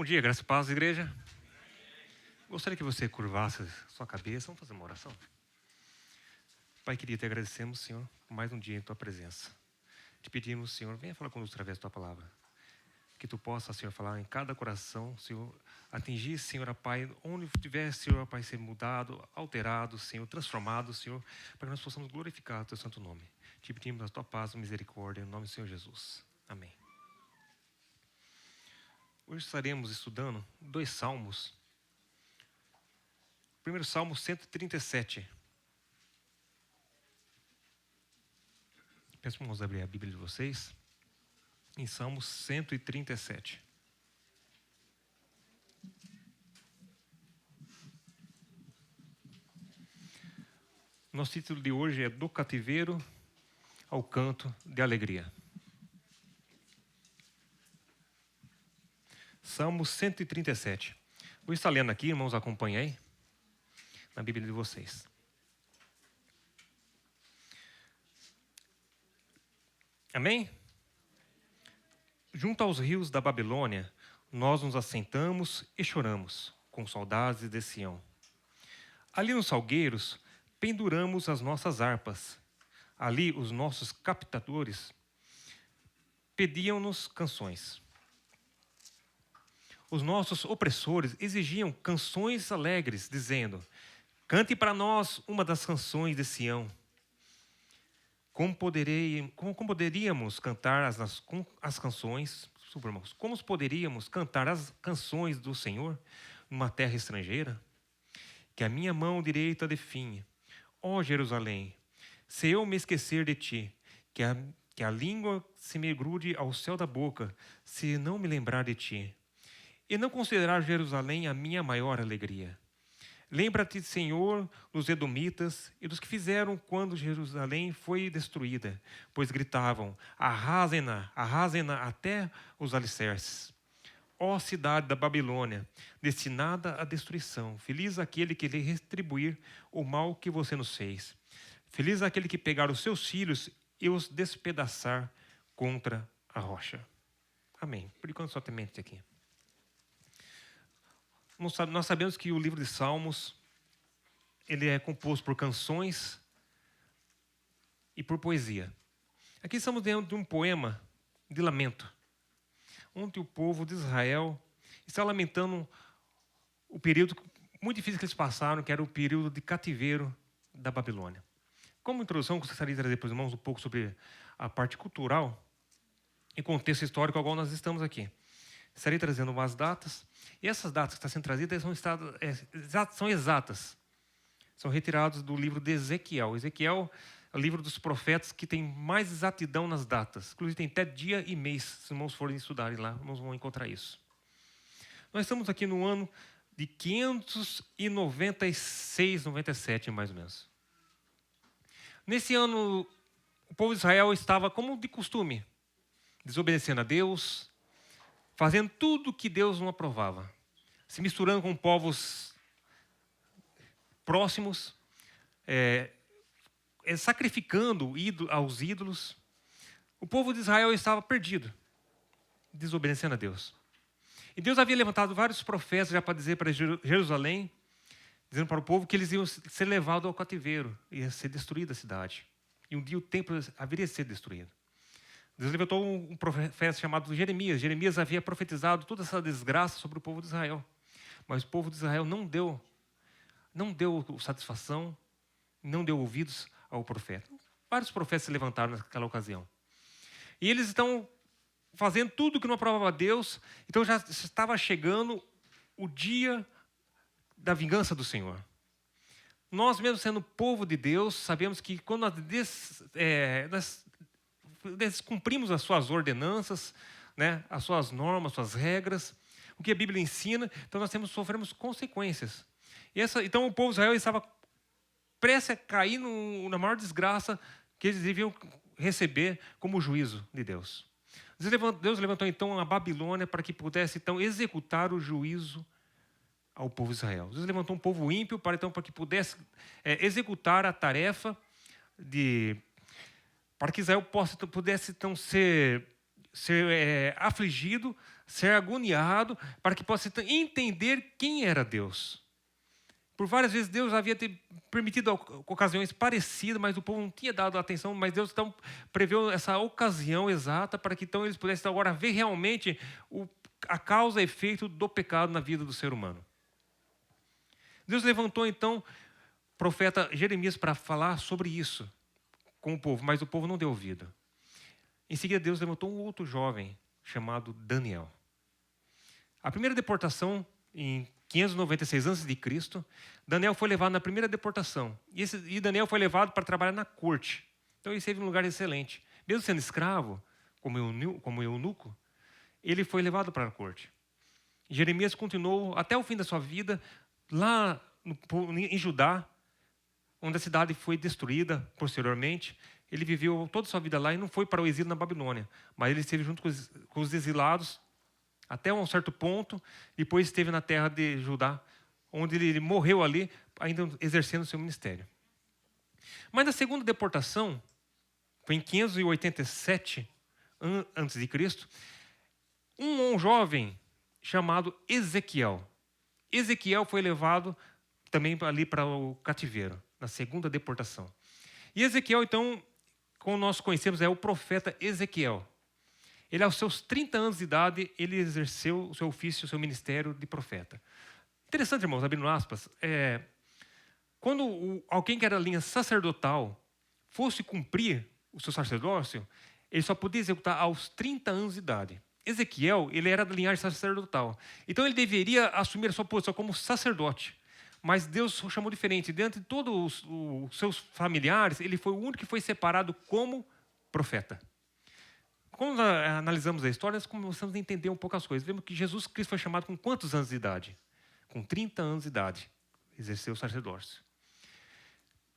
dia, graça e paz, igreja. Gostaria que você curvasse sua cabeça. Vamos fazer uma oração? Pai querido, te agradecemos, Senhor, por mais um dia em tua presença. Te pedimos, Senhor, venha falar conosco através da tua palavra. Que tu possa, Senhor, falar em cada coração, Senhor, atingir, Senhor, Pai, onde tiver, Senhor, Pai, ser mudado, alterado, Senhor, transformado, Senhor, para que nós possamos glorificar o teu santo nome. Te pedimos a tua paz e misericórdia, em nome do Senhor Jesus. Amém. Hoje estaremos estudando 2 salmos. Primeiro salmo, 137. Peço para irmãos abrir a Bíblia de vocês. Em Salmo 137. Nosso título de hoje é Do Cativeiro ao Canto de Alegria. Salmo 137. Vou estar lendo aqui, irmãos, acompanhem aí, na Bíblia de vocês. Amém? Junto aos rios da Babilônia, nós nos assentamos e choramos, com saudades de Sião. Ali nos salgueiros, penduramos as nossas harpas. Ali os nossos captadores pediam-nos canções. Os nossos opressores exigiam canções alegres, dizendo: cante para nós uma das canções de Sião. Como poderíamos cantar as canções, irmãos, como poderíamos cantar as canções do Senhor numa terra estrangeira? Que a minha mão direita definhe. Ó Jerusalém, se eu me esquecer de ti, que a língua se me grude ao céu da boca, se não me lembrar de ti, e não considerar Jerusalém a minha maior alegria. Lembra-te, Senhor, dos edomitas e dos que fizeram quando Jerusalém foi destruída, pois gritavam: arrasem-na, arrasem-na até os alicerces. Ó cidade da Babilônia, destinada à destruição, feliz aquele que lhe retribuir o mal que você nos fez. Feliz aquele que pegar os seus filhos e os despedaçar contra a rocha. Amém. Por enquanto só tem mente aqui. Nós sabemos que o livro de Salmos ele é composto por canções e por poesia. Aqui estamos dentro de um poema de lamento, onde o povo de Israel está lamentando o período muito difícil que eles passaram, que era o período de cativeiro da Babilônia. Como introdução, gostaria de trazer para os irmãos um pouco sobre a parte cultural e contexto histórico ao qual nós estamos aqui. Estarei trazendo umas datas, e essas datas que estão sendo trazidas são exatas. São retiradas do livro de Ezequiel. Ezequiel é o livro dos profetas que tem mais exatidão nas datas. Inclusive tem até dia e mês, se os irmãos forem estudarem lá, irmãos vão encontrar isso. Nós estamos aqui no ano de 596, 97, mais ou menos. Nesse ano, o povo de Israel estava, como de costume, desobedecendo a Deus, fazendo tudo que Deus não aprovava, se misturando com povos próximos, sacrificando aos ídolos. O povo de Israel estava perdido, desobedecendo a Deus. E Deus havia levantado vários profetas já para dizer para Jerusalém, dizendo para o povo que eles iam ser levados ao cativeiro, ia ser destruída a cidade. E um dia o templo haveria de ser destruído. Deus levantou um profeta chamado Jeremias. Jeremias havia profetizado toda essa desgraça sobre o povo de Israel. Mas o povo de Israel não deu satisfação, não deu ouvidos ao profeta. Vários profetas se levantaram naquela ocasião. E eles estão fazendo tudo que não aprovava a Deus. Então já estava chegando o dia da vingança do Senhor. Nós, mesmo sendo povo de Deus, sabemos que quando nós descumprimos as suas ordenanças, né, as suas normas, as suas regras, o que a Bíblia ensina, então nós sofremos consequências. Então o povo de Israel estava prestes a cair na maior desgraça que eles deviam receber como juízo de Deus. Deus levantou então a Babilônia para que pudesse então executar o juízo ao povo de Israel. Deus levantou um povo ímpio para que pudesse executar a tarefa para que Israel pudesse então ser afligido ser agoniado para que possa entender quem era Deus. Por várias vezes Deus havia permitido ocasiões parecidas, mas o povo não tinha dado atenção, mas Deus então preveu essa ocasião exata para que então eles pudessem agora ver realmente a causa e efeito do pecado na vida do ser humano. Deus levantou então o profeta Jeremias para falar sobre isso com o povo, mas o povo não deu ouvido. Em seguida Deus levantou um outro jovem chamado Daniel. A primeira deportação em 596 a.C., Daniel foi levado na primeira deportação. E Daniel foi levado para trabalhar na corte. Então ele esteve em um lugar excelente. Mesmo sendo escravo, como eunuco, ele foi levado para a corte. Jeremias continuou até o fim da sua vida lá em Judá, onde a cidade foi destruída posteriormente. Ele viveu toda a sua vida lá e não foi para o exílio na Babilônia, mas ele esteve junto com os exilados até um certo ponto, depois esteve na terra de Judá, onde ele morreu ali, ainda exercendo o seu ministério. Mas na segunda deportação, foi em 587 a.C., um jovem chamado Ezequiel. Ezequiel foi levado também ali para o cativeiro, na segunda deportação. E Ezequiel, então, como nós conhecemos, é o profeta Ezequiel. Ele, aos seus 30 anos de idade, ele exerceu o seu ofício, o seu ministério de profeta. Interessante, irmãos, abrindo aspas, quando alguém que era da linha sacerdotal fosse cumprir o seu sacerdócio, ele só podia executar aos 30 anos de idade. Ezequiel, ele era da linhagem sacerdotal. Então ele deveria assumir a sua posição como sacerdote. Mas Deus o chamou diferente. Dentre todos os seus familiares, ele foi o único que foi separado como profeta. Quando analisamos a história, nós começamos a entender um pouco as coisas. Vemos que Jesus Cristo foi chamado com quantos anos de idade? Com 30 anos de idade. Exerceu o sacerdócio.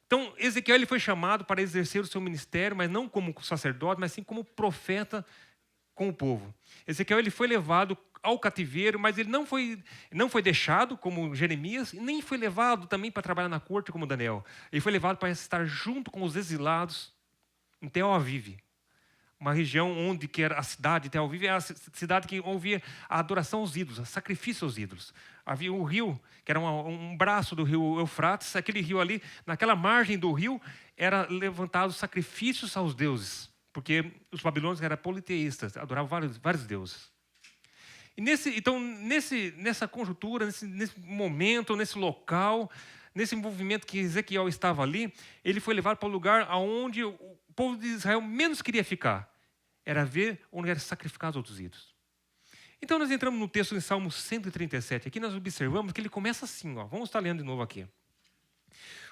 Então, Ezequiel ele foi chamado para exercer o seu ministério, mas não como sacerdote, mas sim como profeta com o povo. Ezequiel ele foi levado ao cativeiro, mas ele não foi deixado como Jeremias, e nem foi levado também para trabalhar na corte como Daniel. Ele foi levado para estar junto com os exilados em Tel Aviv, uma região onde que era a cidade, Tel Aviv é a cidade que ouvia a adoração aos ídolos, a sacrifício aos ídolos. Havia o rio, que era um braço do rio Eufrates, aquele rio ali, naquela margem do rio, era levantado sacrifícios aos deuses, porque os babilônios eram politeístas, adoravam vários deuses. E nessa conjuntura, nesse momento, nesse local, nesse movimento que Ezequiel estava ali, ele foi levado para o lugar onde o povo de Israel menos queria ficar. Era ver onde eram sacrificados outros ídolos. Então nós entramos no texto em Salmo 137. Aqui nós observamos que ele começa assim. Vamos estar lendo de novo aqui.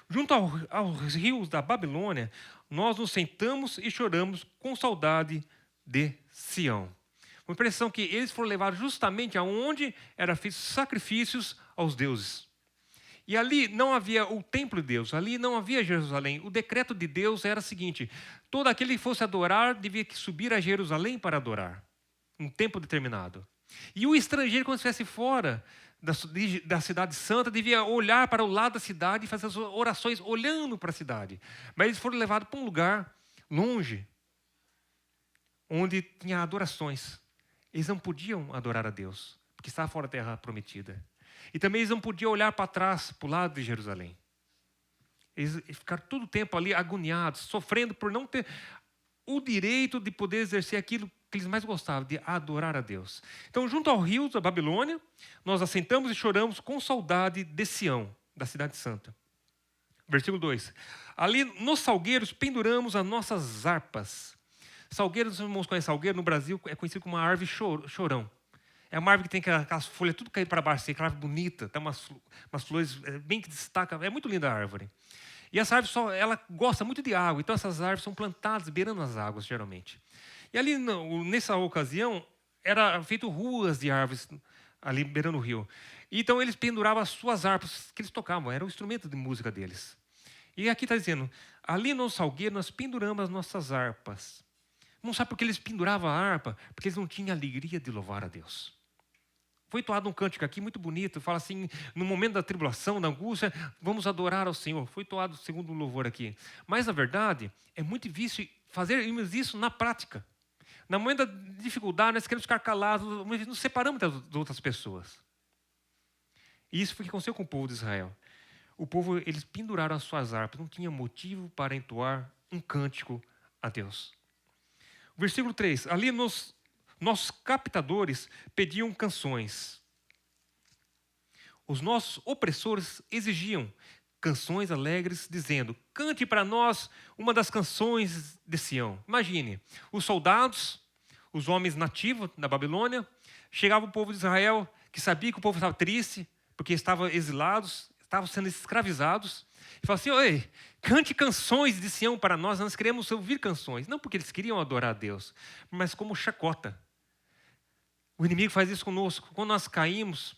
Junto aos rios da Babilônia, nós nos sentamos e choramos com saudade de Sião. Uma impressão que eles foram levados justamente aonde eram feitos sacrifícios aos deuses. E ali não havia o templo de Deus, ali não havia Jerusalém. O decreto de Deus era o seguinte: todo aquele que fosse adorar devia subir a Jerusalém para adorar, um tempo determinado. E o estrangeiro, quando estivesse fora da cidade santa, devia olhar para o lado da cidade e fazer as orações olhando para a cidade. Mas eles foram levados para um lugar longe, onde tinha adorações. Eles não podiam adorar a Deus, porque estava fora da terra prometida. E também eles não podiam olhar para trás, para o lado de Jerusalém. Eles ficaram todo o tempo ali agoniados, sofrendo por não ter o direito de poder exercer aquilo que eles mais gostavam, de adorar a Deus. Então, junto ao rio da Babilônia, nós assentamos e choramos com saudade de Sião, da cidade santa. Versículo 2. Ali nos salgueiros penduramos as nossas harpas. Salgueiro, os irmãos conhecem salgueiro, no Brasil é conhecido como uma árvore chorão. É uma árvore que tem aquelas folhas tudo caídas para baixo, aquela árvore bonita, tem umas flores bem que destacam, é muito linda a árvore. E essa árvore ela gosta muito de água, então essas árvores são plantadas beirando as águas, geralmente. E ali, nessa ocasião, era feito ruas de árvores ali beirando o rio. E então eles penduravam as suas harpas que eles tocavam, era o instrumento de música deles. E aqui está dizendo, ali no salgueiro nós penduramos as nossas harpas. Não sabe por que eles penduravam a harpa? Porque eles não tinham alegria de louvar a Deus. Foi entoado um cântico aqui muito bonito, fala assim, no momento da tribulação, da angústia, vamos adorar ao Senhor. Foi entoado o segundo louvor aqui. Mas, na verdade, é muito difícil fazermos isso na prática. Na momento da dificuldade, nós queremos ficar calados, nos separamos das outras pessoas. E isso foi o que aconteceu com o povo de Israel. O povo, eles penduraram as suas harpas, não tinha motivo para entoar um cântico a Deus. Versículo 3. Ali nossos captadores pediam canções. Os nossos opressores exigiam canções alegres, dizendo: cante para nós uma das canções de Sião. Imagine, os soldados, os homens nativos da Babilônia, chegava o povo de Israel, que sabia que o povo estava triste, porque estavam exilados, estavam sendo escravizados, e falava assim: oi, cante canções de Sião para nós queremos ouvir canções. Não porque eles queriam adorar a Deus, mas como chacota. O inimigo faz isso conosco. Quando nós caímos,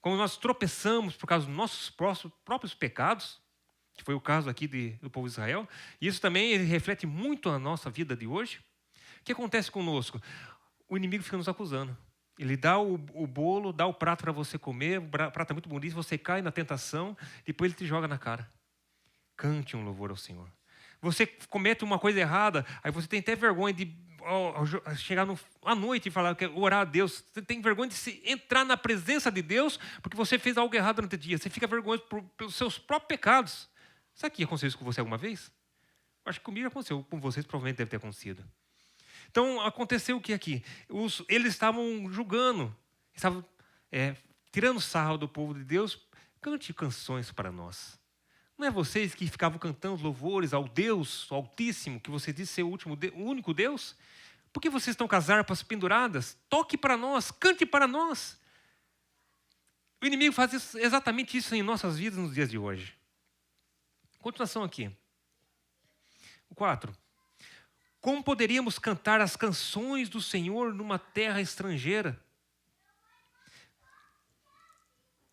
quando nós tropeçamos por causa dos nossos próprios pecados, que foi o caso aqui do povo de Israel, e isso também reflete muito a nossa vida de hoje. O que acontece conosco? O inimigo fica nos acusando. Ele dá o bolo, dá o prato para você comer, o prato é muito bonito, você cai na tentação, depois ele te joga na cara. Cante um louvor ao Senhor. Você comete uma coisa errada, aí você tem até vergonha de chegar à noite e falar, orar a Deus. Você tem vergonha de entrar na presença de Deus porque você fez algo errado durante o dia. Você fica vergonhoso pelos seus próprios pecados. Sabe que aconteceu isso com você alguma vez? Acho que comigo aconteceu, com vocês provavelmente deve ter acontecido. Então, aconteceu o que aqui? Eles estavam julgando, estavam tirando sarro do povo de Deus. Cante canções para nós. Não é vocês que ficavam cantando louvores ao Deus Altíssimo, que você disse ser o único Deus? Por que vocês estão com as harpas penduradas? Toque para nós, cante para nós. O inimigo faz exatamente isso em nossas vidas nos dias de hoje. Continuação aqui. 4. Como poderíamos cantar as canções do Senhor numa terra estrangeira?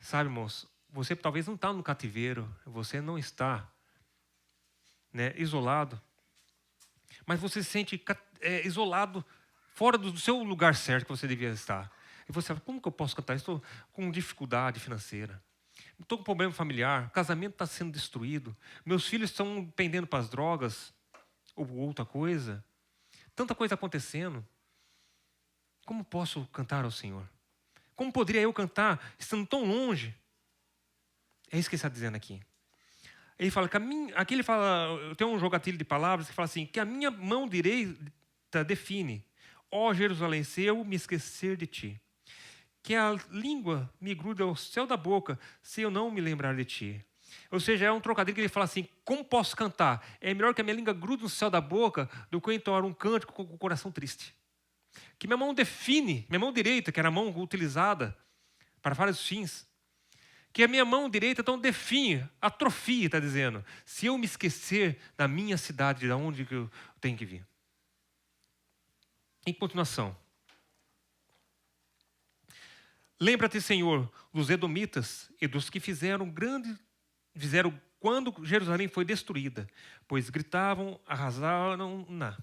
Sabe, irmãos, você talvez não está no cativeiro, você não está isolado, mas você se sente isolado, fora do seu lugar certo que você devia estar. E você fala: como que eu posso cantar? Estou com dificuldade financeira, estou com problema familiar, o casamento está sendo destruído, meus filhos estão pendendo para as drogas ou outra coisa, tanta coisa acontecendo. Como posso cantar ao Senhor? Como poderia eu cantar estando tão longe? É isso que ele está dizendo aqui. Ele fala que aqui ele fala, tem um jogatilho de palavras que fala assim: que a minha mão direita define, ó Jerusalém, se eu me esquecer de ti. Que a língua me gruda ao céu da boca, se eu não me lembrar de ti. Ou seja, é um trocadilho que ele fala assim: como posso cantar? É melhor que a minha língua grude no céu da boca do que eu entoar um cântico com o coração triste. Que minha mão define, minha mão direita, que era a mão utilizada para vários fins, que a minha mão direita então define, atrofia, está dizendo, se eu me esquecer da minha cidade, de onde que eu tenho que vir. Em continuação. Lembra-te, Senhor, dos edomitas e dos que fizeram quando Jerusalém foi destruída, pois gritavam, arrasaram-na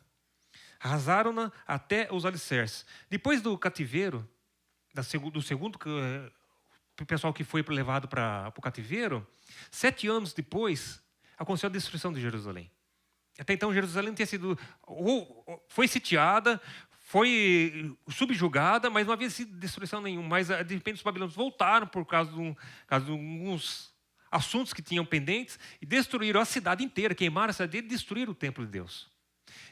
até os alicerces. Depois do cativeiro, do segundo pessoal que foi levado para o cativeiro, 7 anos depois, aconteceu a destruição de Jerusalém. Até então, Jerusalém tinha sido, foi sitiada, foi subjugada, mas não havia sido destruição nenhuma. Mas, de repente, os babilônios voltaram por causa de alguns assuntos que tinham pendentes e destruíram a cidade inteira, queimaram a cidade e destruíram o templo de Deus.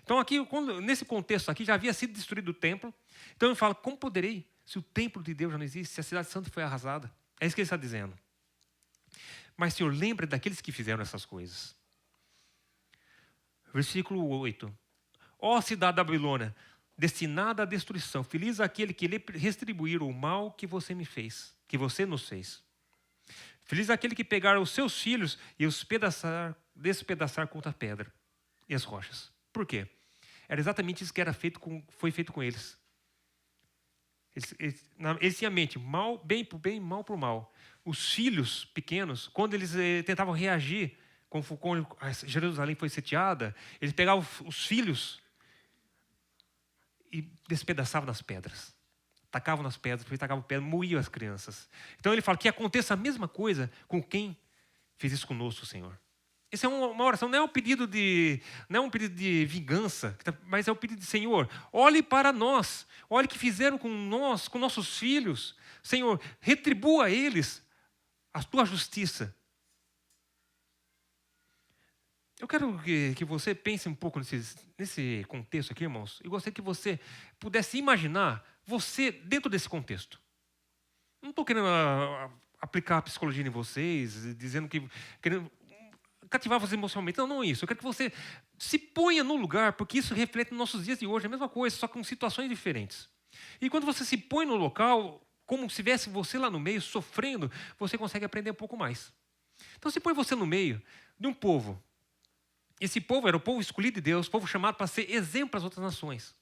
Então, aqui, nesse contexto aqui, já havia sido destruído o templo. Então, ele fala: como poderei, se o templo de Deus já não existe, se a cidade santa foi arrasada? É isso que ele está dizendo. Mas, Senhor, lembra daqueles que fizeram essas coisas. Versículo 8. Ó cidade da Babilônia, destinada à destruição, feliz aquele que lhe retribuir o mal que você me fez, que você nos fez. Feliz aquele que pegar os seus filhos e os despedaçar contra a pedra e as rochas. Por quê? Era exatamente isso que foi feito com eles. Eles tinham a mente, bem por bem, mal por mal. Os filhos pequenos, quando eles tentavam reagir, quando Jerusalém foi sitiada, eles pegavam os filhos e despedaçavam nas pedras. Tacavam nas pedras, porque tacavam pedras, moíam as crianças. Então ele fala que aconteça a mesma coisa com quem fez isso conosco, Senhor. Essa é uma oração, não é um pedido de vingança, mas é um pedido de Senhor, olhe para nós, olhe o que fizeram com nós, com nossos filhos. Senhor, retribua a eles a tua justiça. Eu quero que você pense um pouco nesse contexto aqui, irmãos. Eu gostaria que você pudesse imaginar você dentro desse contexto. Não estou querendo aplicar a psicologia em vocês, querendo cativar vocês emocionalmente. Não, não é isso. Eu quero que você se ponha no lugar, porque isso reflete nos nossos dias de hoje. É a mesma coisa, só com situações diferentes. E quando você se põe no local, como se tivesse você lá no meio, sofrendo, você consegue aprender um pouco mais. Então, se põe você no meio de um povo. Esse povo era o povo escolhido de Deus, o povo chamado para ser exemplo para as outras nações.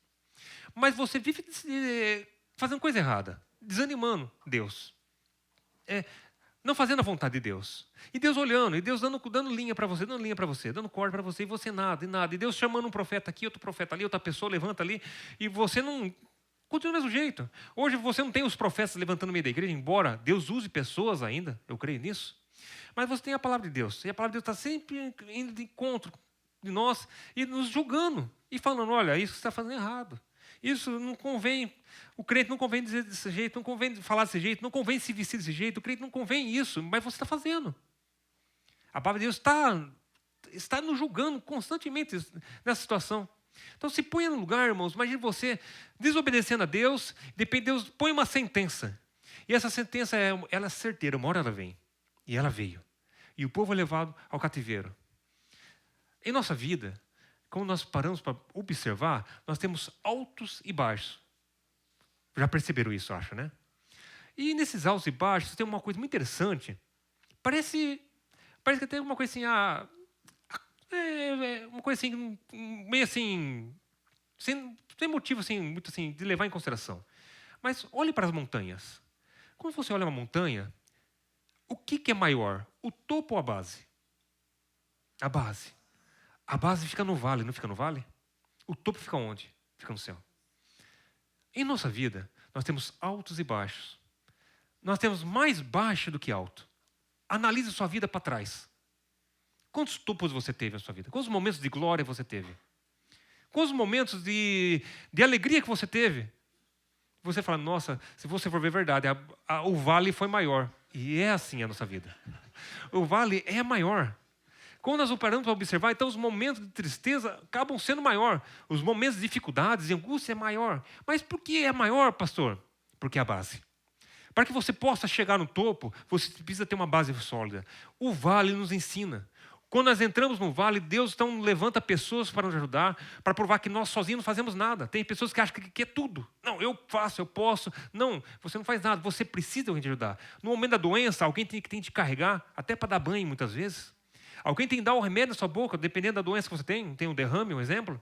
Mas você vive fazendo coisa errada, desanimando Deus. Não fazendo a vontade de Deus. E Deus olhando, e Deus dando linha para você, dando corda para você, e você nada, e nada. E Deus chamando um profeta aqui, outro profeta ali, outra pessoa levanta ali, e você não... Continua do mesmo jeito. Hoje você não tem os profetas levantando no meio da igreja, embora Deus use pessoas ainda, eu creio nisso. Mas você tem a palavra de Deus. E a palavra de Deus está sempre indo de encontro de nós e nos julgando. E falando, olha, isso você está fazendo errado. Isso não convém. O crente não convém dizer desse jeito, não convém falar desse jeito, não convém se vestir desse jeito. O crente não convém isso, mas você está fazendo. A palavra de Deus está nos julgando constantemente nessa situação. Então se ponha no lugar, irmãos. Imagine você desobedecendo a Deus, depende de Deus, põe uma sentença. E essa sentença ela é certeira, uma hora ela vem. E ela veio. E o povo é levado ao cativeiro. Em nossa vida, quando nós paramos para observar, nós temos altos e baixos. Já perceberam isso, acho, né? E nesses altos e baixos tem uma coisa muito interessante. Parece que tem uma coisa assim, uma coisa assim, meio assim, sem motivo assim, muito assim, de levar em consideração. Mas olhe para as montanhas. Quando você olha uma montanha, o que é maior? O topo ou a base? A base. A base fica no vale, não fica no vale? O topo fica onde? Fica no céu. Em nossa vida, nós temos altos e baixos. Nós temos mais baixo do que alto. Analise a sua vida para trás. Quantos topos você teve na sua vida? Quantos momentos de glória você teve? Quantos momentos de alegria que você teve? Você fala, nossa, se você for ver a verdade, o vale foi maior. E é assim a nossa vida. O vale é maior. Quando nós paramos para observar, então os momentos de tristeza acabam sendo maior. Os momentos de dificuldades e angústia é maior. Mas por que é maior, pastor? Porque é a base. Para que você possa chegar no topo, você precisa ter uma base sólida. O vale nos ensina. Quando nós entramos no vale, Deus então levanta pessoas para nos ajudar, para provar que nós sozinhos não fazemos nada. Tem pessoas que acham que é tudo. Não, eu faço, eu posso. Não, você não faz nada, você precisa de alguém te ajudar. No momento da doença, alguém tem que te carregar, até para dar banho muitas vezes. Alguém tem que dar o remédio na sua boca, dependendo da doença que você tem. Tem um derrame, um exemplo.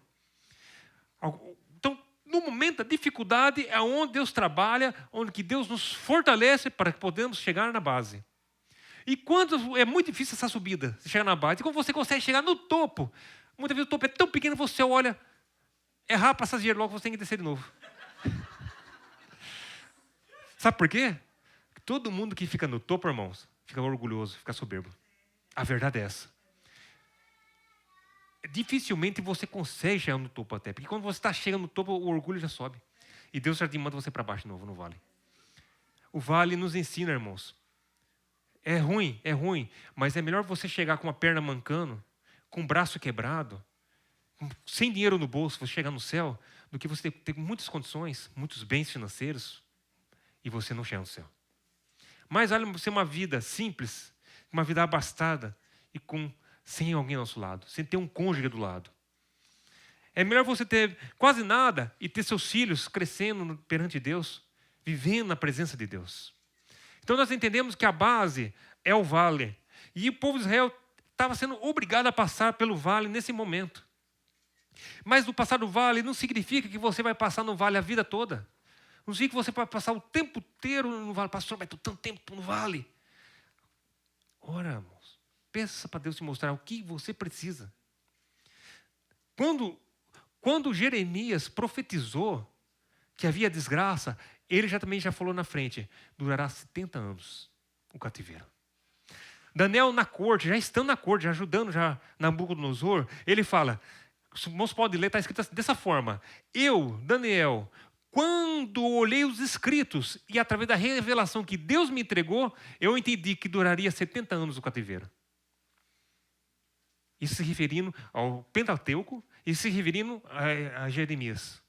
Então, no momento da dificuldade, é onde Deus trabalha, onde que Deus nos fortalece para que podemos chegar na base. E quando é muito difícil essa subida, você chegar na base, e quando você consegue chegar no topo, muitas vezes o topo é tão pequeno que você olha, é rápido passar dinheiro logo, você tem que descer de novo. Sabe por quê? Todo mundo que fica no topo, irmãos, fica orgulhoso, fica soberbo. A verdade é essa. Dificilmente você consegue chegar no topo até. Porque quando você está chegando no topo, o orgulho já sobe. E Deus já te manda você para baixo de novo no vale. O vale nos ensina, irmãos. É ruim. Mas é melhor você chegar com a perna mancando, com o braço quebrado, sem dinheiro no bolso, você chegar no céu, do que você ter muitas condições, muitos bens financeiros, e você não chegar no céu. Mas olha, você uma vida simples, uma vida abastada e sem alguém ao nosso lado, sem ter um cônjuge do lado. É melhor você ter quase nada e ter seus filhos crescendo perante Deus, vivendo na presença de Deus. Então nós entendemos que a base é o vale. E o povo de Israel estava sendo obrigado a passar pelo vale nesse momento. Mas o passar do vale não significa que você vai passar no vale a vida toda. Não significa que você vai passar o tempo inteiro no vale. Pastor, mas estou tanto tempo no vale. Ora, irmãos, peça para Deus te mostrar o que você precisa. Quando Jeremias profetizou que havia desgraça, ele também já falou na frente, durará 70 anos o cativeiro. Daniel na corte, já estando na corte, já ajudando já Nabucodonosor, ele fala, os irmãos podem ler, está escrito dessa forma: eu, Daniel, quando olhei os escritos e através da revelação que Deus me entregou, eu entendi que duraria 70 anos o cativeiro. Isso se referindo ao Pentateuco e se referindo a Jeremias.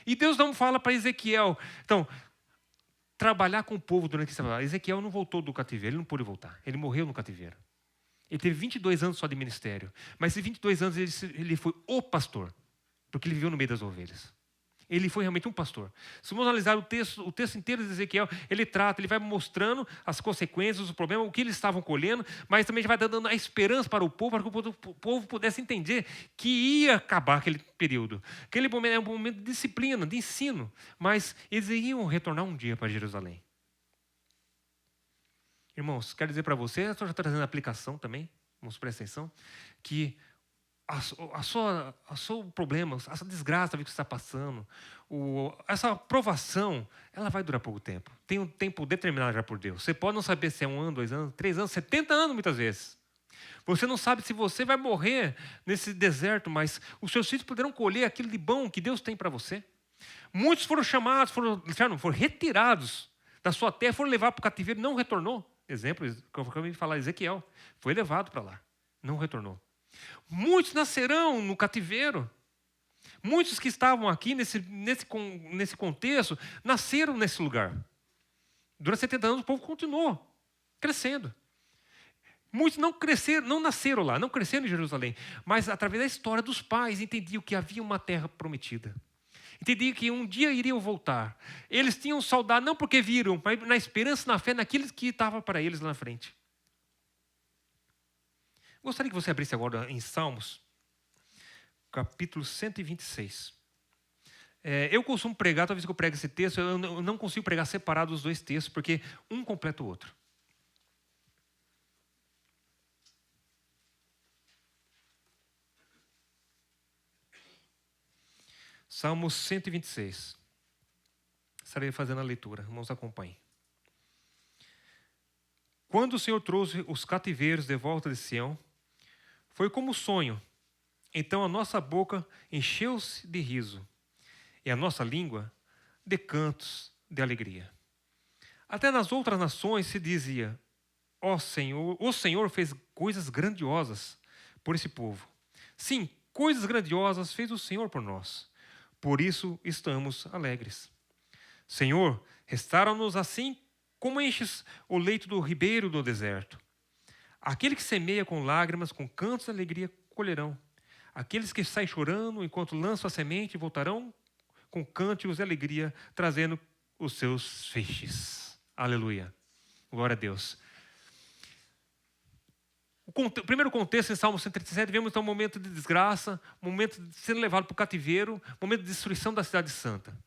E Deus não fala para Ezequiel, então, trabalhar com o povo durante esse trabalho. Ezequiel não voltou do cativeiro, ele não pôde voltar, ele morreu no cativeiro. Ele teve 22 anos só de ministério, mas esses 22 anos ele foi o pastor, porque ele viveu no meio das ovelhas. Ele foi realmente um pastor. Se vamos analisar o texto inteiro de Ezequiel, ele vai mostrando as consequências, os problemas, o que eles estavam colhendo, mas também vai dando a esperança para o povo, para que o povo pudesse entender que ia acabar aquele período. Aquele momento é um momento de disciplina, de ensino, mas eles iam retornar um dia para Jerusalém. Irmãos, quero dizer para você, eu estou já trazendo a aplicação também, vamos prestar atenção, que a sua problema, essa desgraça que você está passando, essa provação, ela vai durar pouco tempo. Tem um tempo determinado já por Deus. Você pode não saber se é 1 ano, 2 anos, 3 anos, 70 anos muitas vezes. Você não sabe se você vai morrer nesse deserto, mas os seus filhos poderão colher aquilo de bom que Deus tem para você. Muitos foram chamados, foram retirados da sua terra, foram levados para o cativeiro, não retornou. Exemplo, que eu acabei de falar, Ezequiel, foi levado para lá, não retornou. Muitos nascerão no cativeiro. Muitos que estavam aqui nesse contexto, nasceram nesse lugar. Durante 70 anos o povo continuou crescendo. Muitos não nasceram lá, não cresceram em Jerusalém, mas através da história dos pais entendiam que havia uma terra prometida. Entendiam que um dia iriam voltar. Eles tinham saudade não porque viram, mas na esperança, na fé, naquilo que estava para eles lá na frente. Gostaria que você abrisse agora em Salmos, capítulo 126. Eu costumo pregar, talvez que eu pregue esse texto, eu não consigo pregar separado os dois textos, porque um completa o outro. Salmos 126. Estarei fazendo a leitura, irmãos, acompanhem. Quando o Senhor trouxe os cativeiros de volta de Sião, foi como sonho. Então a nossa boca encheu-se de riso, e a nossa língua de cantos de alegria. Até nas outras nações se dizia: ó Senhor, o Senhor fez coisas grandiosas por esse povo. Sim, coisas grandiosas fez o Senhor por nós. Por isso estamos alegres. Senhor, restaura-nos assim como enches o leito do ribeiro do deserto. Aquele que semeia com lágrimas, com cantos de alegria, colherão. Aqueles que saem chorando enquanto lançam a semente, voltarão com cânticos de alegria, trazendo os seus feixes. Aleluia. Glória a Deus. O primeiro contexto em Salmo 137, vemos então um momento de desgraça, um momento de sendo levado para o cativeiro, um momento de destruição da cidade santa.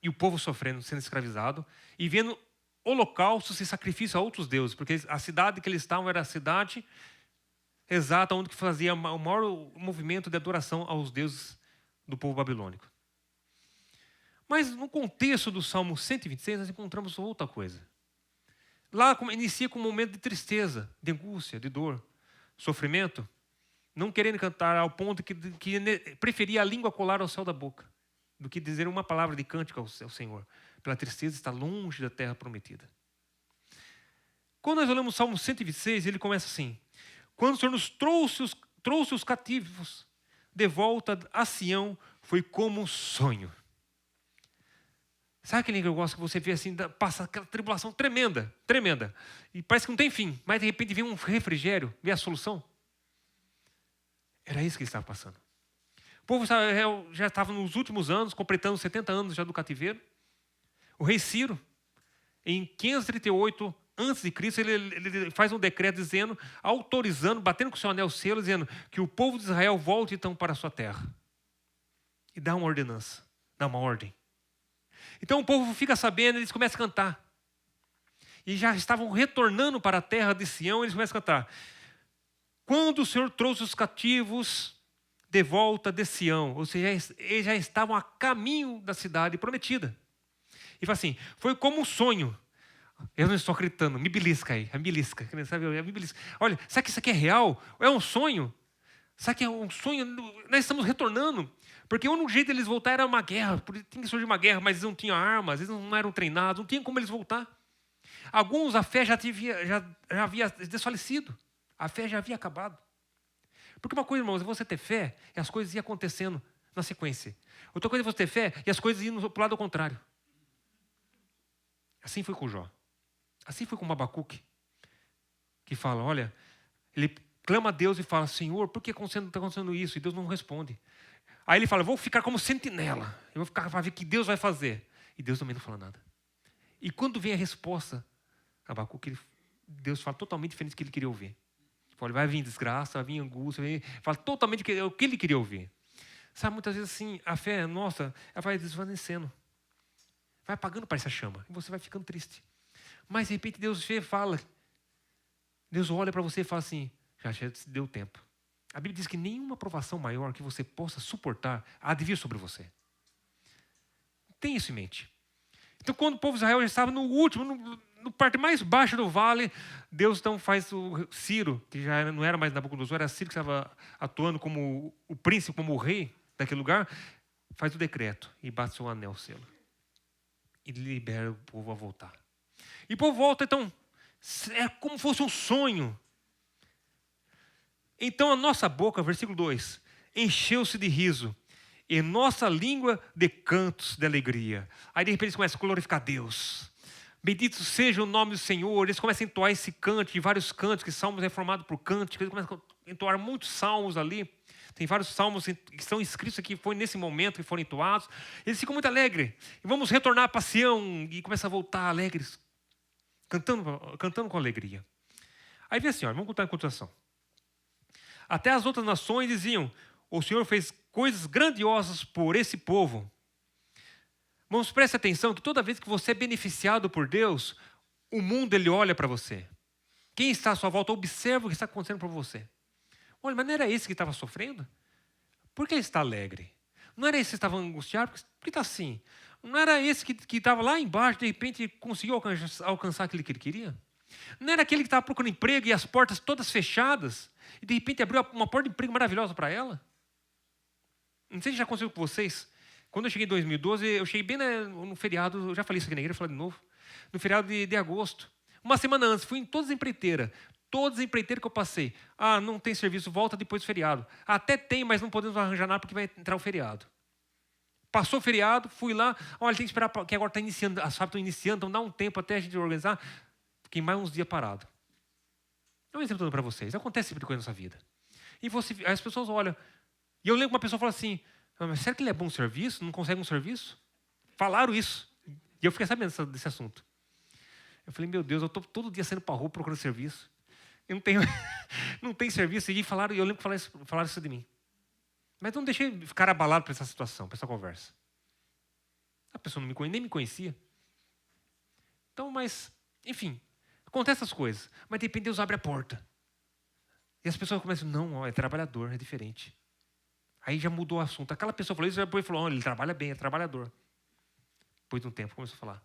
E o povo sofrendo, sendo escravizado, e vendo holocaustos e sacrifício a outros deuses, porque a cidade que eles estavam era a cidade exata onde que fazia o maior movimento de adoração aos deuses do povo babilônico. Mas no contexto do Salmo 126, nós encontramos outra coisa. Lá inicia com um momento de tristeza, de angústia, de dor, sofrimento, não querendo cantar ao ponto que preferia a língua colar ao céu da boca, do que dizer uma palavra de cântico ao Senhor, pela tristeza está longe da terra prometida. Quando nós olhamos o Salmo 126, ele começa assim: quando o Senhor nos trouxe os cativos de volta a Sião, foi como um sonho. Sabe aquele que eu gosto que você vê assim, passa aquela tribulação tremenda, tremenda, e parece que não tem fim, mas de repente vem um refrigério, vem a solução? Era isso que ele estava passando. O povo já estava nos últimos anos, completando 70 anos já do cativeiro. O rei Ciro, em 538 a.C., ele faz um decreto dizendo, autorizando, batendo com o seu anel selo, dizendo que o povo de Israel volte então para a sua terra. E dá uma ordenança, dá uma ordem. Então o povo fica sabendo, eles começam a cantar. E já estavam retornando para a terra de Sião, eles começam a cantar. Quando o Senhor trouxe os cativos de volta de Sião, ou seja, eles já estavam a caminho da cidade prometida. E fala assim, foi como um sonho. Eu não estou acreditando. Me belisca aí. Me belisca. Sabe? Me belisca. Olha, será que isso aqui é real? É um sonho? Será que é um sonho? Nós estamos retornando. Porque o único jeito deles voltar era uma guerra. Tinha que surgir uma guerra, mas eles não tinham armas, eles não eram treinados, não tinha como eles voltar. Alguns, a fé já havia desfalecido. A fé já havia acabado. Porque uma coisa, irmãos, é você ter fé e as coisas iam acontecendo na sequência. Outra coisa é você ter fé e as coisas iam para o lado contrário. Assim foi com Jó. Assim foi com Abacuque. Que fala, olha, ele clama a Deus e fala, Senhor, por que está acontecendo isso? E Deus não responde. Aí ele fala, vou ficar como sentinela. Eu vou ficar para ver o que Deus vai fazer. E Deus também não fala nada. E quando vem a resposta, Abacuque, Deus fala totalmente diferente do que ele queria ouvir. Fala, vai vir desgraça, vai vir angústia, fala totalmente o que ele queria ouvir. Sabe, muitas vezes assim, a fé nossa, ela vai desvanecendo. Vai apagando para essa chama. E você vai ficando triste. Mas de repente Deus fala. Deus olha para você e fala assim, já deu tempo. A Bíblia diz que nenhuma provação maior que você possa suportar há de vir sobre você. Tem isso em mente. Então, quando o povo de Israel já estava no último, no parte mais baixa do vale, Deus então faz o Ciro, que já não era mais Nabucodonosor, era Ciro que estava atuando como o príncipe, como o rei daquele lugar, faz o decreto e bate seu anel selo. E libera o povo a voltar. E o povo volta, então, é como se fosse um sonho. Então a nossa boca, versículo 2, encheu-se de riso, e nossa língua de cantos de alegria. Aí de repente eles começam a glorificar Deus. Bendito seja o nome do Senhor. Eles começam a entoar esse canto, e vários cantos, que salmos é formado por cânticos, eles começam a entoar muitos salmos ali. Tem vários salmos que estão escritos aqui, foi nesse momento que foram entoados. Eles ficam muito alegres. E vamos retornar para Sião, e começam a voltar alegres, cantando com alegria. Aí vem assim, ó, vamos contar a continuação. Até as outras nações diziam, o Senhor fez coisas grandiosas por esse povo. Vamos, preste atenção que toda vez que você é beneficiado por Deus, o mundo ele olha para você. Quem está à sua volta observa o que está acontecendo para você. Olha, mas não era esse que estava sofrendo? Por que ele está alegre? Não era esse que estava angustiado? Por que está assim? Não era esse que estava lá embaixo, de repente conseguiu alcançar aquilo que ele queria? Não era aquele que estava procurando emprego e as portas todas fechadas, e de repente abriu uma porta de emprego maravilhosa para ela? Não sei se já aconteceu com vocês. Quando eu cheguei em 2012, eu cheguei bem no feriado, eu já falei isso aqui na igreja, vou falar de novo, no feriado de agosto. Uma semana antes, fui em todas as empreiteiras. Todas as empreiteiras que eu passei. Ah, não tem serviço, volta depois do feriado. Até tem, mas não podemos arranjar nada porque vai entrar o feriado. Passou o feriado, fui lá. Olha, tem que esperar, que agora está iniciando, as fábricas estão iniciando, então dá um tempo até a gente organizar. Fiquei mais uns dias parado. É um exemplo dando para vocês. Acontece esse tipo de coisa na nossa vida. E as pessoas olham. E eu lembro que uma pessoa falou assim, mas será que ele é bom serviço? Não consegue um serviço? Falaram isso. E eu fiquei sabendo desse assunto. Eu falei, meu Deus, eu estou todo dia saindo para a rua procurando serviço. Eu não tenho, não tem serviço. E eu lembro que falaram isso de mim. Mas não deixei ficar abalado por essa situação, por essa conversa. A pessoa nem me conhecia. Então, mas, enfim, acontece essas coisas. Mas de repente Deus abre a porta. E as pessoas começam, não, é trabalhador, é diferente. Aí já mudou o assunto. Aquela pessoa falou isso, depois falou, olha, ele trabalha bem, é trabalhador. Depois de um tempo começou a falar.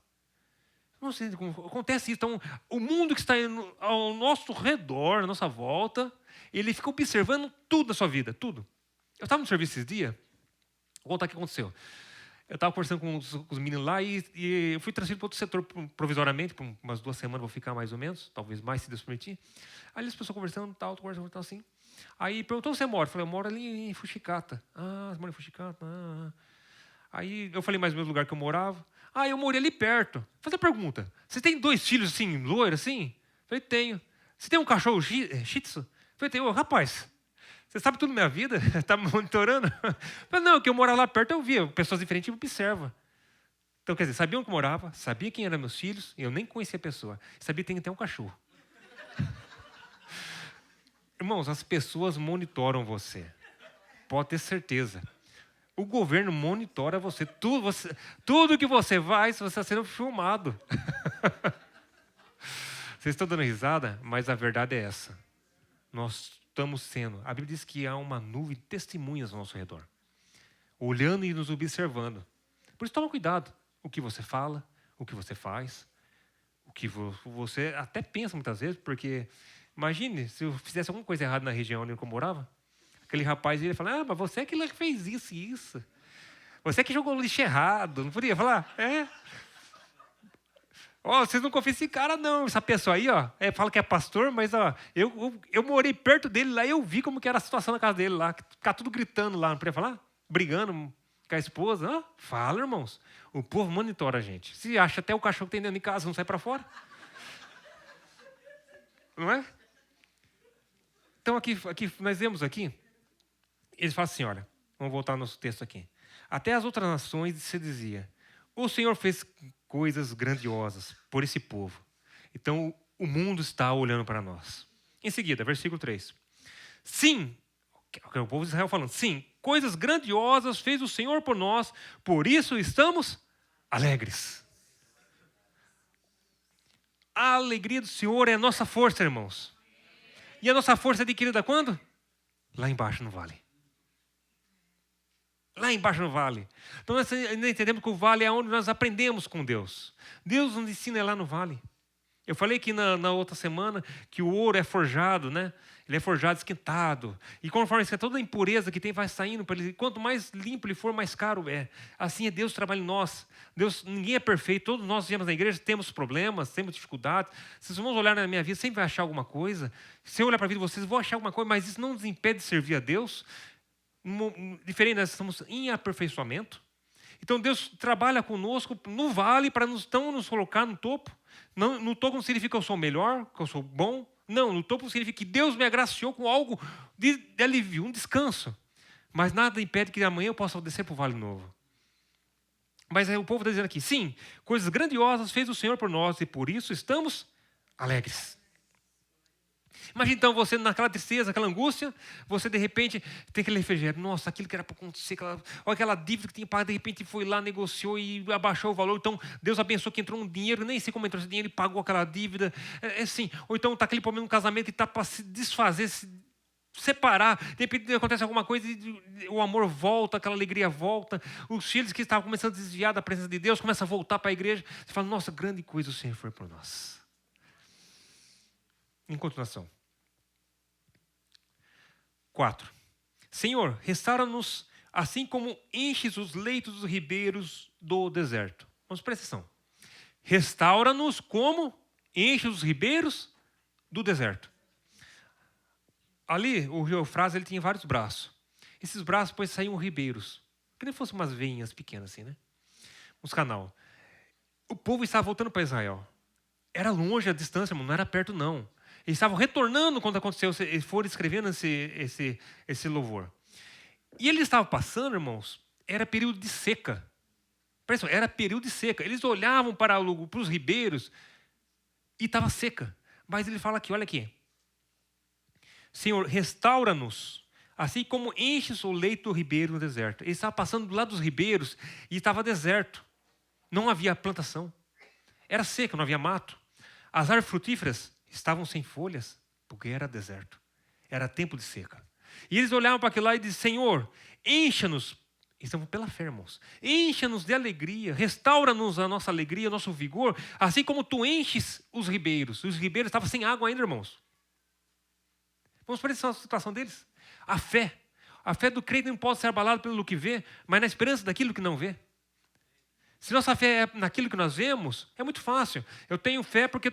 Não sei como acontece isso. Então, o mundo que está ao nosso redor, à nossa volta, ele fica observando tudo da sua vida, tudo. Eu estava no serviço esses dias, vou contar o que aconteceu. Eu estava conversando com os meninos lá e eu fui transferido para outro setor provisoriamente, por umas 2 semanas, vou ficar mais ou menos, talvez mais, se Deus permitir. Aí as pessoas conversando, conversando assim. Aí perguntou onde você mora. Eu falei, eu moro ali em Fuxicata. Ah, você mora em Fuxicata? Aí eu falei mais ou menos o lugar que eu morava. Ah, eu morei ali perto. Fazer a pergunta. Você tem 2 filhos assim, loiros assim? Eu falei, tenho. Você tem um cachorro shih tzu? Eu falei, tenho. Rapaz, você sabe tudo da minha vida? Está me monitorando? Eu falei, não, que eu morava lá perto, eu via. Pessoas diferentes observam. Então, quer dizer, sabia onde eu morava, sabia quem eram meus filhos, e eu nem conhecia a pessoa. Sabia que tem até um cachorro. Irmãos, as pessoas monitoram você. Pode ter certeza. O governo monitora você. Tudo que você faz, você está sendo filmado. Vocês estão dando risada, mas a verdade é essa. Nós estamos sendo. A Bíblia diz que há uma nuvem de testemunhas ao nosso redor, olhando e nos observando. Por isso, toma cuidado. O que você fala, o que você faz, que você até pensa muitas vezes, porque imagine se eu fizesse alguma coisa errada na região onde eu morava, aquele rapaz ia falar, mas você é que fez isso e isso. Você é que jogou lixo errado. Não podia falar? Vocês não confiam nesse cara, não. Essa pessoa aí, fala que é pastor, mas eu morei perto dele lá e eu vi como que era a situação na casa dele lá. Ficar tudo gritando lá, não podia falar? Brigando com a esposa. Fala, irmãos. O povo monitora a gente. Se acha até o cachorro que tem dentro de casa, não sai para fora. Não é? Então, aqui nós vemos aqui, eles falam assim, olha, vamos voltar ao nosso texto aqui. Até as outras nações se dizia, o Senhor fez coisas grandiosas por esse povo. Então, o mundo está olhando para nós. Em seguida, versículo 3. Sim, o povo de Israel falando, sim, coisas grandiosas fez o Senhor por nós, por isso estamos alegres. A alegria do Senhor é a nossa força, irmãos. E a nossa força é adquirida quando? Lá embaixo no vale. Lá embaixo no vale. Então nós entendemos que o vale é onde nós aprendemos com Deus. Deus nos ensina lá no vale. Eu falei que na outra semana que o ouro é forjado, né? Ele é forjado, esquentado. E conforme toda a impureza que tem vai saindo para ele. Quanto mais limpo ele for, mais caro é. Assim é Deus trabalha em nós. Deus, ninguém é perfeito. Todos nós viemos na igreja, temos problemas, temos dificuldades. Se vocês vão olhar na minha vida, sempre vai achar alguma coisa. Se eu olhar para a vida de vocês, vou achar alguma coisa, mas isso não nos impede de servir a Deus. Diferente, nós estamos em aperfeiçoamento. Então Deus trabalha conosco no vale para nos colocar no topo. Não, no topo não significa que eu sou melhor, que eu sou bom. Não, no topo significa que Deus me agraciou com algo de alívio, um descanso. Mas nada impede que amanhã eu possa descer para o vale novo. Mas aí o povo está dizendo aqui, sim, coisas grandiosas fez o Senhor por nós e por isso estamos alegres. Imagina então você naquela tristeza, aquela angústia, você de repente tem aquele refrigério. Nossa, aquilo que era para acontecer, aquela dívida que tinha pago, de repente foi lá, negociou e abaixou o valor. Então Deus abençoou que entrou um dinheiro, nem sei como entrou esse dinheiro e pagou aquela dívida. Assim. Ou então está aquele problema no casamento que está para se desfazer, se separar. De repente acontece alguma coisa e o amor volta, aquela alegria volta. Os filhos que estavam começando a desviar da presença de Deus começam a voltar para a igreja. Você fala, nossa, grande coisa o Senhor foi por nós. Em continuação. 4. Senhor, restaura-nos assim como enches os leitos dos ribeiros do deserto. Vamos prestar atenção. Restaura-nos como enche os ribeiros do deserto. Ali, o rio Eufrates, ele tinha vários braços. Esses braços depois saíam ribeiros. Que nem fossem umas veinhas pequenas assim, né? Uns canal. O povo estava voltando para Israel. Era longe a distância, não era perto não. Eles estavam retornando quando aconteceu, eles foram escrevendo esse louvor. E eles estavam passando, irmãos, era período de seca. Era período de seca. Eles olhavam para os ribeiros e estava seca. Mas ele fala aqui, olha aqui. Senhor, restaura-nos, assim como enches o leito do ribeiro no deserto. Eles estavam passando do lado dos ribeiros e estava deserto. Não havia plantação. Era seca, não havia mato. As árvores frutíferas estavam sem folhas, porque era deserto. Era tempo de seca. E eles olhavam para aquilo lá e diziam, Senhor, encha-nos, estamos pela fé, irmãos, encha-nos de alegria, restaura-nos a nossa alegria, o nosso vigor, assim como tu enches os ribeiros. Os ribeiros estavam sem água ainda, irmãos. Vamos para a situação deles. A fé do crente não pode ser abalada pelo que vê, mas na esperança daquilo que não vê. Se nossa fé é naquilo que nós vemos, é muito fácil. Eu tenho fé porque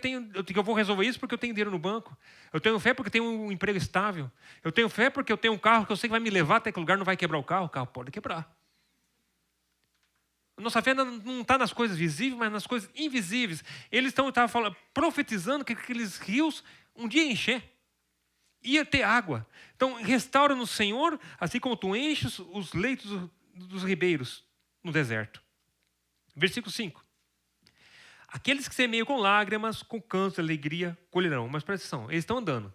eu vou resolver isso porque eu tenho dinheiro no banco. Eu tenho fé porque eu tenho um emprego estável. Eu tenho fé porque eu tenho um carro que eu sei que vai me levar até aquele lugar, não vai quebrar o carro pode quebrar. Nossa fé não está nas coisas visíveis, mas nas coisas invisíveis. Eles estavam falando, profetizando que aqueles rios um dia encher. Ia ter água. Então, restaura-nos, Senhor, assim como tu enches os leitos dos ribeiros no deserto. Versículo 5. Aqueles que semeiam com lágrimas, com canto, alegria, colherão. Mas presta atenção, eles estão andando.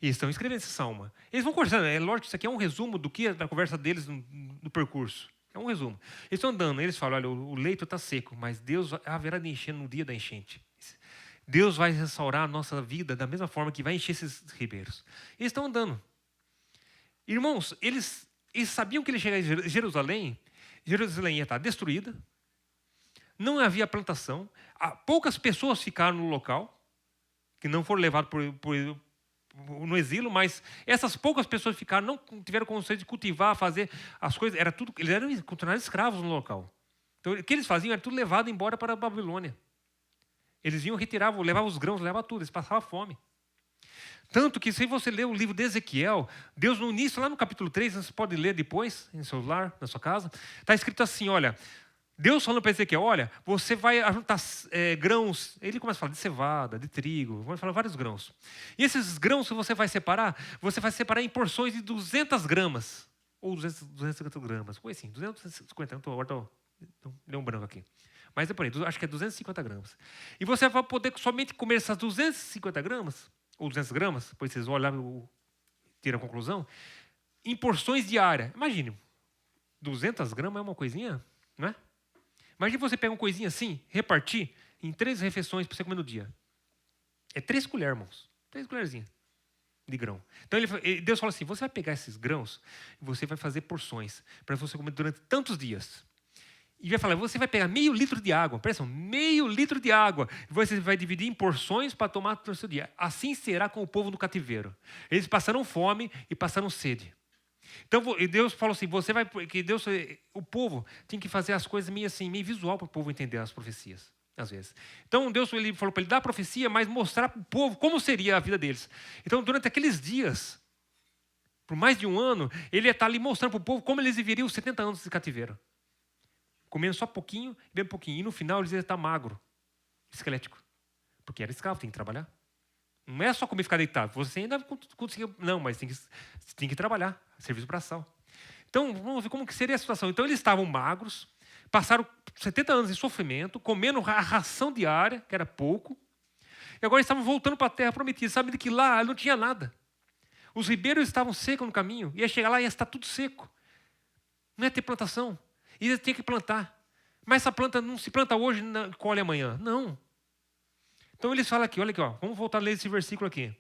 E estão escrevendo esse salmo. Eles vão conversando. É lógico que isso aqui é um resumo do que da conversa deles no percurso. É um resumo. Eles estão andando. Eles falam, olha, o leito está seco, mas Deus haverá de encher no dia da enchente. Deus vai restaurar a nossa vida da mesma forma que vai encher esses ribeiros. Eles estão andando. Irmãos, eles sabiam que eles chegaram em Jerusalém ia estar destruída. não havia plantação, poucas pessoas ficaram no local, que não foram levadas no exílio, mas essas poucas pessoas ficaram, não tiveram condições de cultivar, fazer as coisas, eles eram continuaram escravos no local. Então, o que eles faziam era tudo levado embora para a Babilônia. Eles iam, retiravam, levavam os grãos, levavam tudo, eles passavam fome. Tanto que, se você ler o livro de Ezequiel, Deus no início, lá no capítulo 3, você pode ler depois, em seu lar, na sua casa, está escrito assim, olha, Deus falando para Ezequiel, olha, você vai juntar grãos, ele começa a falar de cevada, de trigo, vai falar vários grãos. E esses grãos que você vai separar em porções de 200 gramas, ou 250 gramas, foi assim, 250, agora deu um branco aqui. Mas é por aí, acho que é 250 gramas. E você vai poder somente comer essas 250 gramas, ou 200 gramas, depois vocês olham e tiram a conclusão, em porções diárias. Imagine, 200 gramas é uma coisinha, não é? Imagine você pegar uma coisinha assim, repartir em 3 refeições para você comer no dia. É 3 colheres, irmãos. 3 colherzinhas de grão. Então Deus fala assim, você vai pegar esses grãos e você vai fazer porções para você comer durante tantos dias. E vai falar, você vai pegar meio litro de água, presta atenção, meio litro de água, e você vai dividir em porções para tomar no seu dia. Assim será com o povo no cativeiro. Eles passaram fome e passaram sede. Então Deus falou assim, o povo tem que fazer as coisas meio assim, meio visual para o povo entender as profecias, às vezes. Então Deus falou para ele dar a profecia, mas mostrar para o povo como seria a vida deles. Então durante aqueles dias, por mais de um ano, ele ia estar ali mostrando para o povo como eles viveriam os 70 anos de cativeiro. Comendo só pouquinho, bem pouquinho. E no final eles iam estar magro, esquelético. Porque era escravo, tem que trabalhar. Não é só comer e ficar deitado. Você ainda conseguiu. Não, mas tem que trabalhar. Serviço braçal. Então, vamos ver como que seria a situação. Então, eles estavam magros, passaram 70 anos de sofrimento, comendo a ração diária, que era pouco. E agora eles estavam voltando para a terra prometida, sabendo que lá não tinha nada. Os ribeiros estavam secos no caminho. Ia chegar lá e ia estar tudo seco. Não ia ter plantação. E eles tinham que plantar. Mas essa planta não se planta hoje e colhe amanhã. Não. Então eles falam aqui, olha aqui, ó, vamos voltar a ler esse versículo aqui.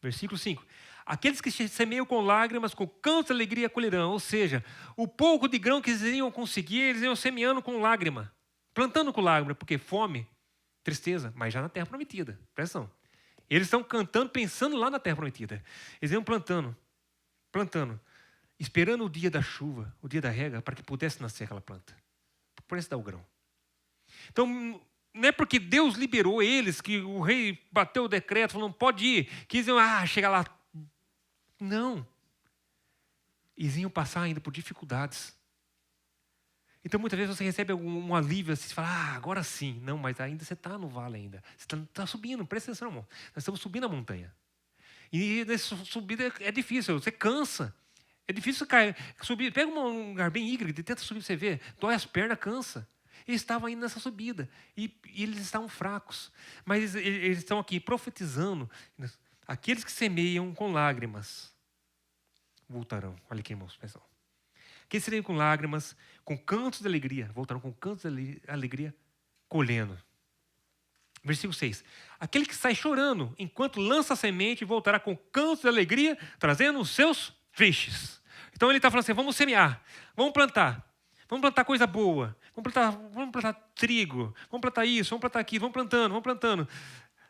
Versículo 5. Aqueles que semeiam com lágrimas, com cantos de alegria colherão. Ou seja, o pouco de grão que eles iam conseguir, eles iam semeando com lágrima. Plantando com lágrima, porque fome, tristeza, mas já na terra prometida. Presta atenção. Eles estão cantando, pensando lá na terra prometida. Eles iam plantando, esperando o dia da chuva, o dia da rega, para que pudesse nascer aquela planta. Por isso dá o grão. Então, não é porque Deus liberou eles, que o rei bateu o decreto, falou, não pode ir, que eles iam, chega lá. Não. Eles iam passar ainda por dificuldades. Então, muitas vezes você recebe um alívio, assim, você fala, agora sim. Não, mas ainda você está no vale ainda. Você está subindo, presta atenção, irmão. Nós estamos subindo a montanha. E nessa subida é difícil, você cansa. É difícil subir. Pega um lugar bem íngreme, tenta subir, você vê. Dói as pernas, cansa. Eles estavam indo nessa subida. E eles estavam fracos. Mas eles estão aqui profetizando. Aqueles que semeiam com lágrimas voltarão. Olha aqui, irmãos, pessoal. Aqueles que semeiam com lágrimas, com cantos de alegria, voltarão com cantos de alegria, colhendo. Versículo 6. Aquele que sai chorando, enquanto lança a semente, voltará com cantos de alegria, trazendo os seus feixes. Então ele está falando assim, vamos semear, vamos plantar coisa boa, vamos plantar trigo, vamos plantar isso, vamos plantar aquilo, vamos plantando,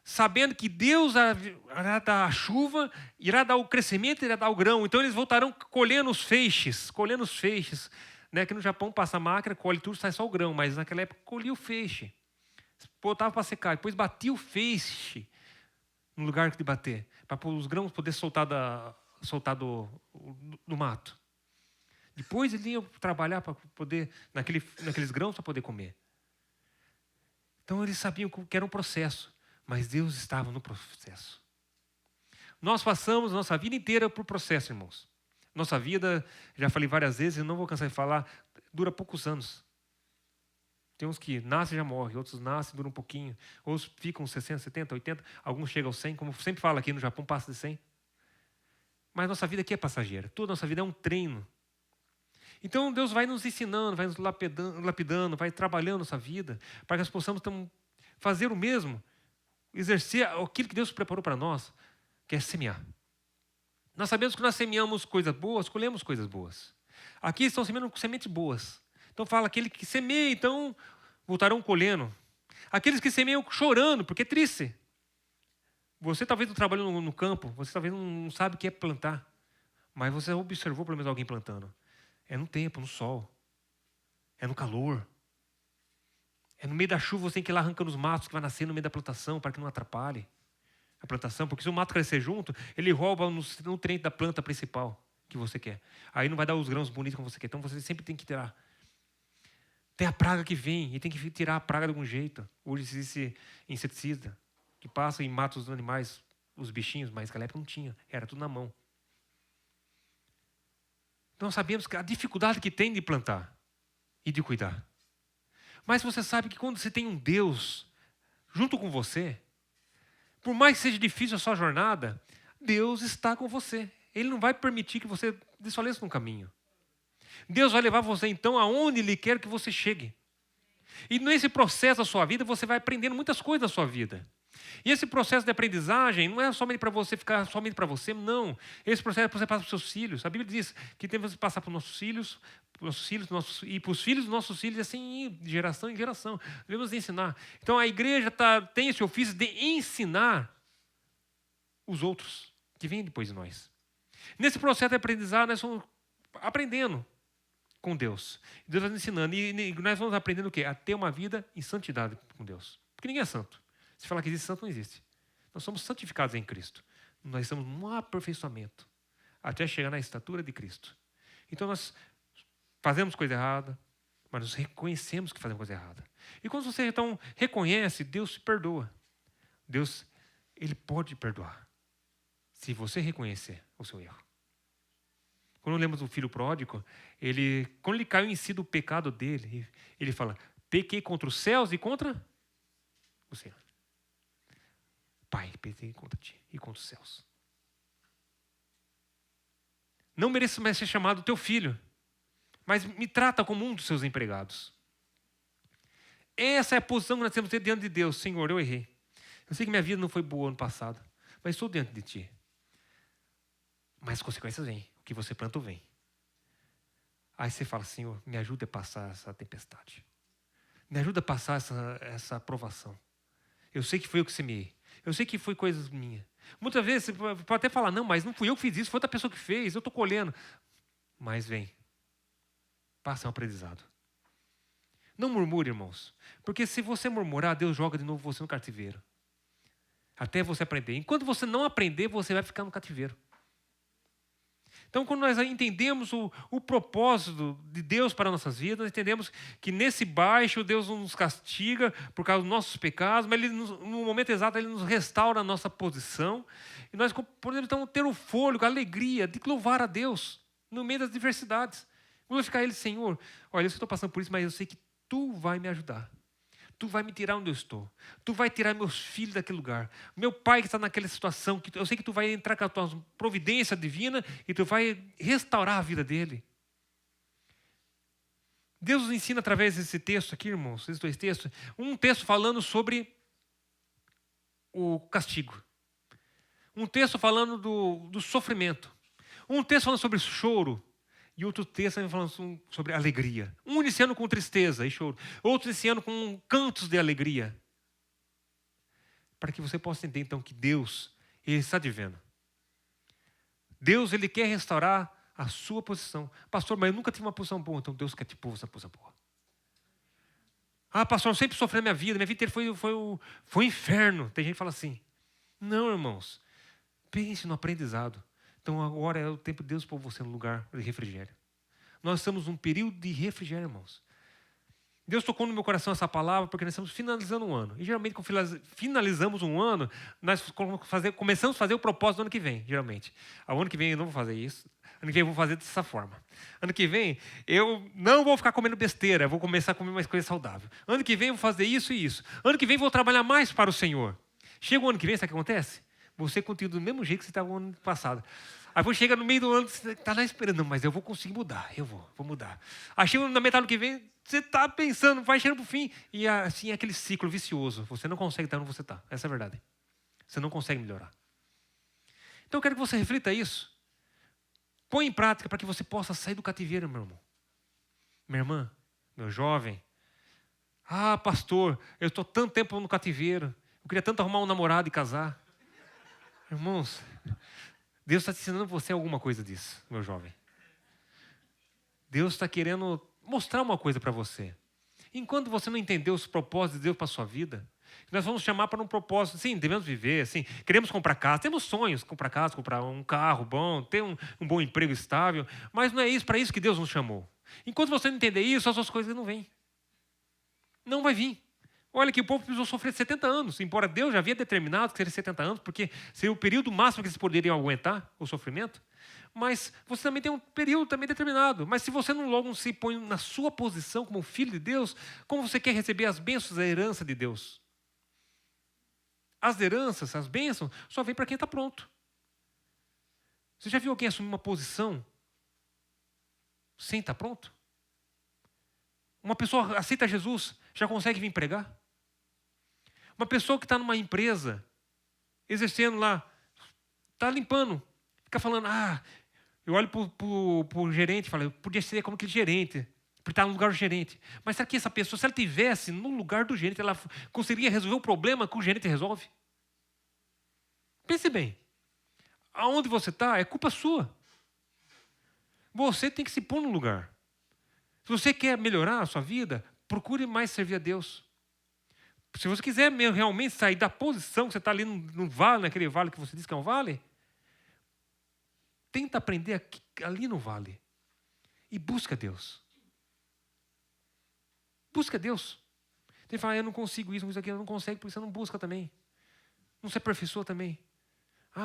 sabendo que Deus irá dar a chuva, irá dar o crescimento, irá dar o grão. Então eles voltarão colhendo os feixes, né? Que no Japão passa a máquina, colhe tudo, sai só o grão, mas naquela época colhia o feixe, botava para secar, depois batia o feixe no lugar de bater, para os grãos poder soltar do mato. Depois ele ia trabalhar para poder, naqueles grãos para poder comer. Então eles sabiam que era um processo, mas Deus estava no processo. Nós passamos nossa vida inteira por processo, irmãos. Nossa vida, já falei várias vezes, eu não vou cansar de falar, dura poucos anos. Tem uns que nascem e já morrem, outros nascem, duram um pouquinho, outros ficam 60, 70, 80, alguns chegam aos 100, como sempre fala aqui no Japão, passa de 100. Mas nossa vida aqui é passageira, toda nossa vida é um treino. Então Deus vai nos ensinando, vai nos lapidando, vai trabalhando nossa vida, para que nós possamos fazer o mesmo, exercer aquilo que Deus preparou para nós, que é semear. Nós sabemos que nós semeamos coisas boas, colhemos coisas boas. Aqui estão semeando sementes boas. Então fala, aquele que semeia, então voltarão colhendo. Aqueles que semeiam chorando, porque é triste. Você talvez não trabalhe no campo, você talvez não sabe o que é plantar. Mas você observou pelo menos alguém plantando. É no tempo, no sol. É no calor. É no meio da chuva, você tem que ir lá arrancando os matos que vai nascer no meio da plantação, para que não atrapalhe a plantação. Porque se o mato crescer junto, ele rouba o nutriente da planta principal que você quer. Aí não vai dar os grãos bonitos como você quer. Então você sempre tem que tirar. Tem a praga que vem, e tem que tirar a praga de algum jeito. Hoje existe inseticida, que passa e mata os animais, os bichinhos, mas naquela época não tinha. Era tudo na mão. Então sabemos que a dificuldade que tem de plantar e de cuidar. Mas você sabe que quando você tem um Deus junto com você, por mais que seja difícil a sua jornada, Deus está com você. Ele não vai permitir que você desfaleça no caminho. Deus vai levar você então aonde Ele quer que você chegue. E nesse processo da sua vida, você vai aprendendo muitas coisas da sua vida. E esse processo de aprendizagem não é somente para você ficar somente para você, não. Esse processo é para você passar para os seus filhos. A Bíblia diz que temos que passar para os nossos filhos e para os filhos dos nossos filhos, assim, de geração em geração. Devemos ensinar. Então a igreja tem esse ofício de ensinar os outros que vêm depois de nós. Nesse processo de aprendizagem, nós vamos aprendendo com Deus. Deus vai nos ensinando. E nós vamos aprendendo o quê? A ter uma vida em santidade com Deus. Porque ninguém é santo. Se falar que existe santo, não existe. Nós somos santificados em Cristo. Nós estamos num aperfeiçoamento até chegar na estatura de Cristo. Então nós fazemos coisa errada, mas nós reconhecemos que fazemos coisa errada. E quando você então reconhece, Deus te perdoa. Deus, Ele pode perdoar, se você reconhecer o seu erro. Quando lemos do filho pródigo, quando ele caiu em si do pecado dele, ele fala, pequei contra os céus e contra o Senhor. Pai, pequei contra ti e contra os céus. Não mereço mais ser chamado teu filho, mas me trata como um dos seus empregados. Essa é a posição que nós temos que ter diante de Deus. Senhor, eu errei. Eu sei que minha vida não foi boa ano passado, mas estou diante de ti. Mas as consequências vêm. O que você planta, vem. Aí você fala, Senhor, me ajuda a passar essa tempestade. Me ajuda a passar essa aprovação. Eu sei que foi eu que semeei. Eu sei que foi coisas minhas. Muitas vezes você pode até falar, não, mas não fui eu que fiz isso, foi outra pessoa que fez, eu estou colhendo. Mas vem. Passa um aprendizado. Não murmure, irmãos. Porque se você murmurar, Deus joga de novo você no cativeiro. Até você aprender. Enquanto você não aprender, você vai ficar no cativeiro. Então, quando nós entendemos o propósito de Deus para nossas vidas, nós entendemos que nesse baixo Deus não nos castiga por causa dos nossos pecados, mas no momento exato Ele nos restaura a nossa posição. E nós podemos então ter o fôlego, a alegria de louvar a Deus no meio das diversidades. Glorificar Ele, Senhor, olha, eu estou passando por isso, mas eu sei que Tu vai me ajudar. Tu vai me tirar onde eu estou. Tu vai tirar meus filhos daquele lugar. Meu pai que está naquela situação, que eu sei que Tu vai entrar com a Tua providência divina e Tu vai restaurar a vida dele. Deus nos ensina através desse texto aqui, irmãos, esses dois textos, um texto falando sobre o castigo. Um texto falando do sofrimento. Um texto falando sobre o choro. E outro texto falando sobre alegria. Um iniciando com tristeza e choro. Outro iniciando com cantos de alegria. Para que você possa entender, então, que Deus, Ele está te vendo. Deus, Ele quer restaurar a sua posição. Pastor, mas eu nunca tive uma posição boa. Então, Deus quer te pôr essa posição boa. Ah, pastor, eu sempre sofri na minha vida. Minha vida inteira foi um inferno. Tem gente que fala assim. Não, irmãos. Pense no aprendizado. Então agora é o tempo de Deus pôr você no lugar de refrigério. Nós estamos num período de refrigério, irmãos. Deus tocou no meu coração essa palavra porque nós estamos finalizando um ano. E geralmente quando finalizamos um ano, nós começamos a fazer o propósito do ano que vem, geralmente. O ano que vem eu não vou fazer isso. Ano que vem eu vou fazer dessa forma. Ano que vem eu não vou ficar comendo besteira, eu vou começar a comer mais coisa saudável. Ano que vem eu vou fazer isso e isso. Ano que vem eu vou trabalhar mais para o Senhor. Chega o ano que vem, sabe o que acontece? Você continua do mesmo jeito que você estava no ano passado. Aí você chega no meio do ano, você está lá esperando, não, mas eu vou conseguir mudar, eu vou mudar. Aí chega na metade do que vem, você está pensando, vai chegando para o fim. E assim é aquele ciclo vicioso. Você não consegue estar onde você está. Essa é a verdade. Você não consegue melhorar. Então eu quero que você reflita isso. Põe em prática para que você possa sair do cativeiro, meu irmão. Minha irmã, meu jovem. Ah, pastor, eu estou tanto tempo no cativeiro. Eu queria tanto arrumar um namorado e casar. Irmãos, Deus está te ensinando você alguma coisa disso, meu jovem. Deus está querendo mostrar uma coisa para você. Enquanto você não entendeu os propósitos de Deus para a sua vida, nós vamos chamar para um propósito. Sim, devemos viver, sim, queremos comprar casa, temos sonhos, comprar casa, comprar um carro bom, ter um bom emprego estável, mas não é isso, para isso que Deus nos chamou. Enquanto você não entender isso, as suas coisas não vêm. Não vai vir. Olha que o povo precisou sofrer 70 anos, embora Deus já havia determinado que seria 70 anos, porque seria o período máximo que eles poderiam aguentar o sofrimento. Mas você também tem um período também determinado. Mas se você não logo se põe na sua posição como filho de Deus, como você quer receber as bênçãos da herança de Deus? As heranças, as bênçãos, só vem para quem está pronto. Você já viu alguém assumir uma posição sem estar pronto? Uma pessoa aceita Jesus, já consegue vir pregar? Uma pessoa que está numa empresa, exercendo lá, está limpando, fica falando, eu olho para o gerente e falo, eu podia ser como aquele gerente, porque está no lugar do gerente. Mas será que essa pessoa, se ela estivesse no lugar do gerente, ela conseguiria resolver o problema que o gerente resolve? Pense bem, aonde você está é culpa sua. Você tem que se pôr no lugar. Se você quer melhorar a sua vida, procure mais servir a Deus. Se você quiser realmente sair da posição que você está ali no vale, naquele vale que você diz que é um vale, tenta aprender aqui, ali no vale. E busca Deus. Busca Deus. Tem que falar, eu não consigo isso aqui, eu não consigo, porque você não busca também. Não se aperfeiçoa também.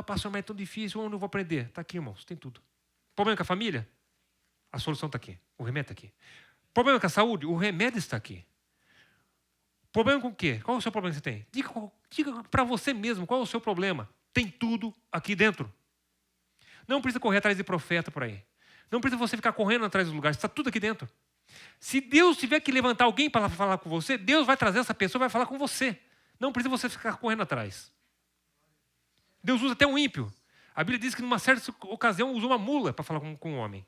Pastor, mas é tão difícil, onde eu vou aprender? Está aqui, irmãos, tem tudo. Problema com a família? A solução está aqui. O remédio está aqui. Problema com a saúde? O remédio está aqui. Problema com o quê? Qual é o seu problema que você tem? Diga para você mesmo qual é o seu problema. Tem tudo aqui dentro. Não precisa correr atrás de profeta por aí. Não precisa você ficar correndo atrás dos lugares. Está tudo aqui dentro. Se Deus tiver que levantar alguém para falar com você, Deus vai trazer essa pessoa e vai falar com você. Não precisa você ficar correndo atrás. Deus usa até um ímpio. A Bíblia diz que numa certa ocasião usou uma mula para falar com um homem.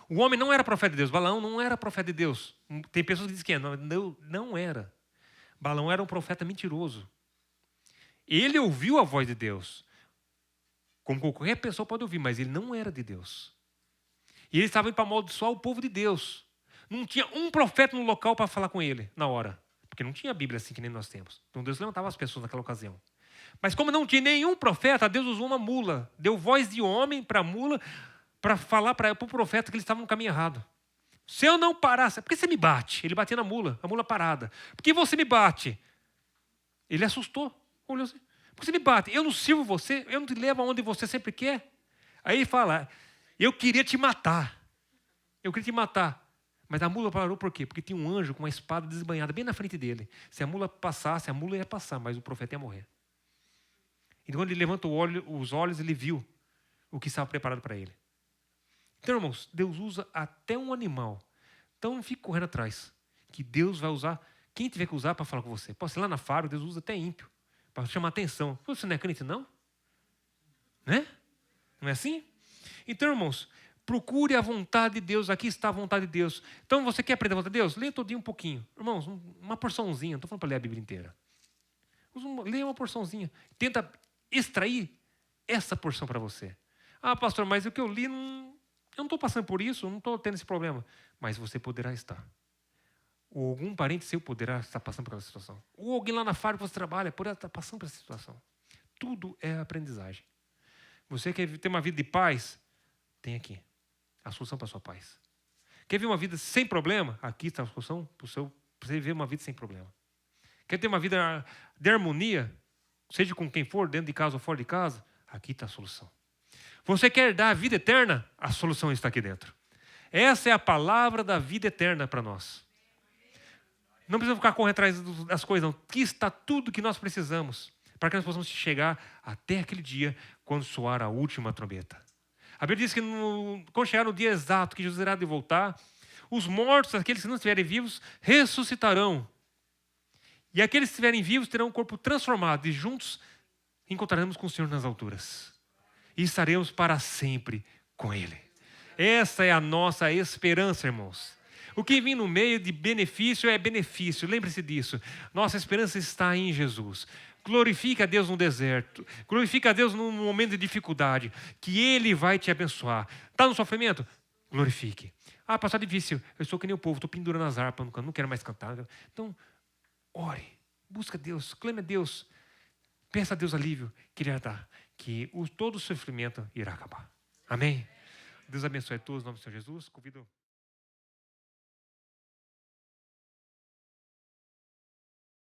O homem não era profeta de Deus. Balaão não era profeta de Deus. Tem pessoas que dizem que é. Não era. Balaão era um profeta mentiroso. Ele ouviu a voz de Deus. Como qualquer pessoa pode ouvir, mas ele não era de Deus. E ele estava indo para amaldiçoar o povo de Deus. Não tinha um profeta no local para falar com ele na hora. Porque não tinha a Bíblia assim que nem nós temos. Então Deus levantava as pessoas naquela ocasião. Mas como não tinha nenhum profeta, Deus usou uma mula. Deu voz de homem para a mula, para falar para o profeta que eles estavam no caminho errado. Se eu não parasse, por que você me bate? Ele batia na mula, a mula parada. Por que você me bate? Ele assustou. Olhou assim. Por que você me bate? Eu não sirvo você, eu não te levo aonde você sempre quer. Aí ele fala, eu queria te matar. Eu queria te matar. Mas a mula parou por quê? Porque tinha um anjo com uma espada desbanhada bem na frente dele. Se a mula passasse, a mula ia passar, mas o profeta ia morrer. E quando ele levantou os olhos, ele viu o que estava preparado para ele. Então, irmãos, Deus usa até um animal. Então não fique correndo atrás. Que Deus vai usar quem tiver que usar para falar com você. Pode ser lá na fábrica, Deus usa até ímpio. Para chamar atenção. Você não é crente, não? Né? Não é assim? Então, irmãos, procure a vontade de Deus. Aqui está a vontade de Deus. Então, você quer aprender a vontade de Deus? Leia todinho um pouquinho. Irmãos, uma porçãozinha. Não estou falando para ler a Bíblia inteira. Leia uma porçãozinha. Tenta extrair essa porção para você. Pastor, mas o que eu li, eu não estou passando por isso, eu não estou tendo esse problema. Mas você poderá estar. Ou algum parente seu poderá estar passando por aquela situação. Ou alguém lá na fábrica que você trabalha poderá estar passando por essa situação. Tudo é aprendizagem. Você quer ter uma vida de paz? Tem aqui a solução para a sua paz. Quer ver uma vida sem problema? Aqui está a solução para você viver uma vida sem problema. Quer ter uma vida de harmonia? Seja com quem for, dentro de casa ou fora de casa? Aqui está a solução. Você quer dar a vida eterna? A solução está aqui dentro. Essa é a palavra da vida eterna para nós. Não precisa ficar correndo atrás das coisas, não. Aqui está tudo que nós precisamos para que nós possamos chegar até aquele dia quando soar a última trombeta. A Bíblia diz que quando chegar no dia exato que Jesus irá de voltar, os mortos, aqueles que não estiverem vivos, ressuscitarão. E aqueles que estiverem vivos terão um corpo transformado e juntos encontraremos com o Senhor nas alturas. E estaremos para sempre com Ele. Essa é a nossa esperança, irmãos. O que vem no meio de benefício é benefício. Lembre-se disso. Nossa esperança está em Jesus. Glorifica a Deus no deserto. Glorifica a Deus num momento de dificuldade, que Ele vai te abençoar. Está no sofrimento? Glorifique. Ah, pastor, difícil. Eu sou que nem o povo, estou pendurando as harpas, não quero mais cantar. Então, ore, busca Deus, clame a Deus. Peça a Deus alívio que Ele irá dar, que todo o sofrimento irá acabar. Amém? Deus abençoe a todos, em nome do Senhor Jesus. Convido